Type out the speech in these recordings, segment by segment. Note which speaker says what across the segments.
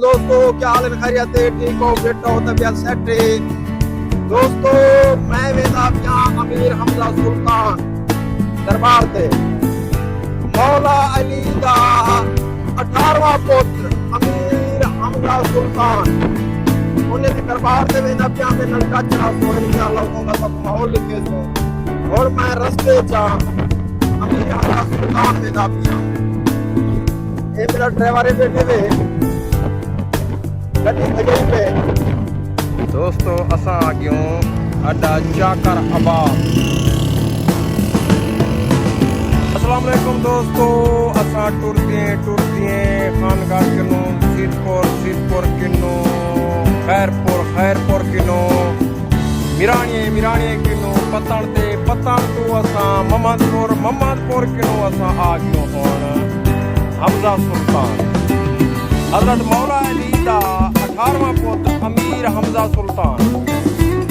Speaker 1: دوستو کیا حال ہے؟ خیریت ہے؟ ٹھیک ہو؟ بیٹا ہو؟ طبیعت سیٹ ہے؟ دوستو میں ویداپیاں امیر حمزہ سلطان دربار تے مولا علی دا 18واں پتر امیر حمزہ سلطان انہیں بھی دربار تے ویداپیاں میں نلکا چڑھا سو انشاءاللہ انہوں کا سب ماحول لکھے سو اور میں رستے چاہ امیر حمزہ سلطان ویداپیاں یہ میرا ڈرائیور ہے بیٹھے ہوئے
Speaker 2: دوستو اساں آگیوں اڈا چاکر آباد. السلام علیکم دوستو. اساں ٹرتے خانگاہ کنو سیدپور کنو خیرپور کنو میرانی کنو پتن تو اساں محمدپور کنو اساں آگیوں ہون حمزہ سلطان حضرت مولا علی دا 18واں پتر امیر حمزہ سلطان.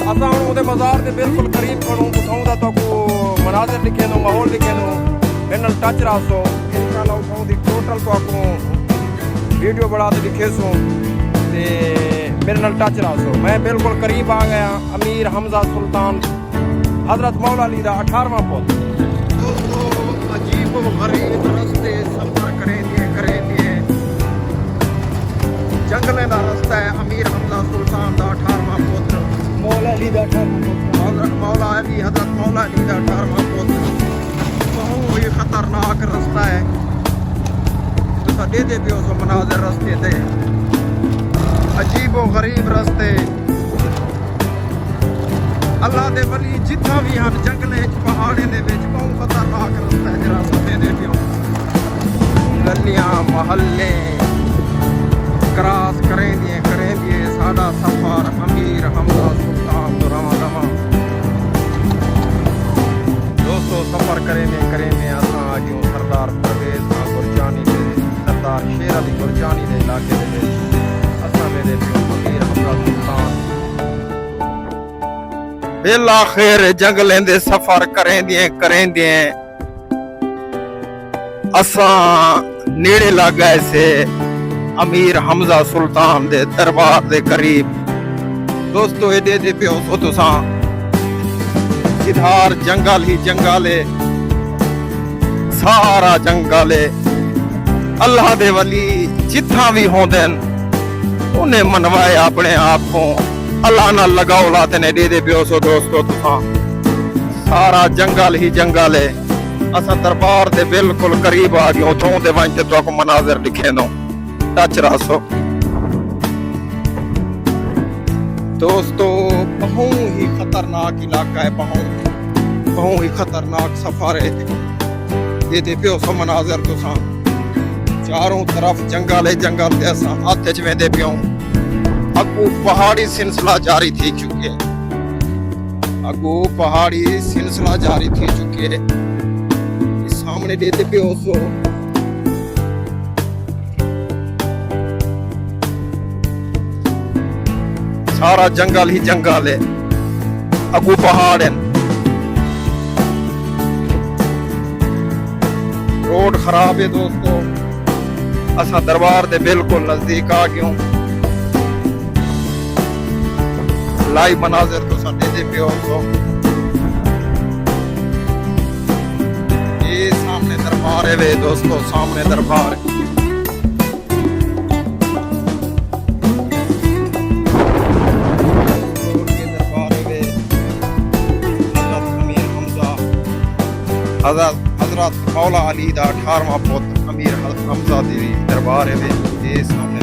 Speaker 2: اساں ہن اودے مزار دے بالکل قریب کھڑوں اتھوں دا تو کو مناظر لکھے نو ماحول لکھے نو انل ٹچ راسو انشاءاللہ اتھوں دی ٹوٹل تو کو ویڈیو بنا کے لکھے سو تے میرے نال ٹچ راسو. میں بالکل قریب آ گیا امیر حمزہ سلطان حضرت مولا علی دا 18واں پتر.
Speaker 1: دوستو عجیب و غریب رستے سفر کریں دیے جنگلے دا رستہ ہے. امیر حمزہ سلطان دا 18واں پتر مولا علی دا 18واں مولا علی حضرت مولا علی دا 18واں پتر. بہت ہی خطرناک رستہ ہے. تو دے دے پیو سو مناظر رستے تے عجیب و غریب رستے. اللہ دے ولی جتھا بھی ہن جنگلے پہاڑے دے وچ بہت خطرناک رستہ ہے جڑا دے دے پیو. گلیاں محلے کراس کریں دیے سادہ سفر امیر حمزہ سلطان تو رواں دوستو سفر کریں اساں آگیوں سردار پرویز خان گرجانی دے سردار شیر علی گرجانی دے علاقے دے وچ اساں دے پیو امیر حمزہ سلطان بالآخر جنگلیں دے سفر کریں دیے اساں نیڑے لگ گئے سے امیر حمزہ سلطان دے دربار دے قریب. دوستو ایڈے دے پیو سو تساں ادھار جنگل ہے سارا جنگل ہے. اللہ دے ولی جتھاں بھی ہوندن انہیں منوائے اپنے آپ کو اللہ نہ لگاؤ لاتے نے. ایڈے دے پیو سو دوستو تساں سارا جنگل ہے. اساں دربار دے بالکل قریب آ گئے اتھوں دے وانتے تو کو مناظر لکھے نو ٹچ راسو. دوستو بہت ہی خطرناک علاقہ ہے. بہت ہی خطرناک سفر ہے. یہ دے پیو سو مناظر تساں چاروں طرف جنگل دے اساں ہاتھ چ ویندے پیو. اگو پہاڑی سلسلہ جاری تھی چکے سامنے دے پیو سو سارا جنگل ہے. اگو پہاڑ ہیں. روڈ خراب ہے دوستو. اساں دربار دے بالکل نزدیک آ گئے. لائی مناظر تو سن دے پیو سو. یہ سامنے دربار ہے وے دوستو. سامنے دربار ہے. حضرت مولا علی دا 18واں پتر امیر حمزہ دی دربار ہے. یہ سامنے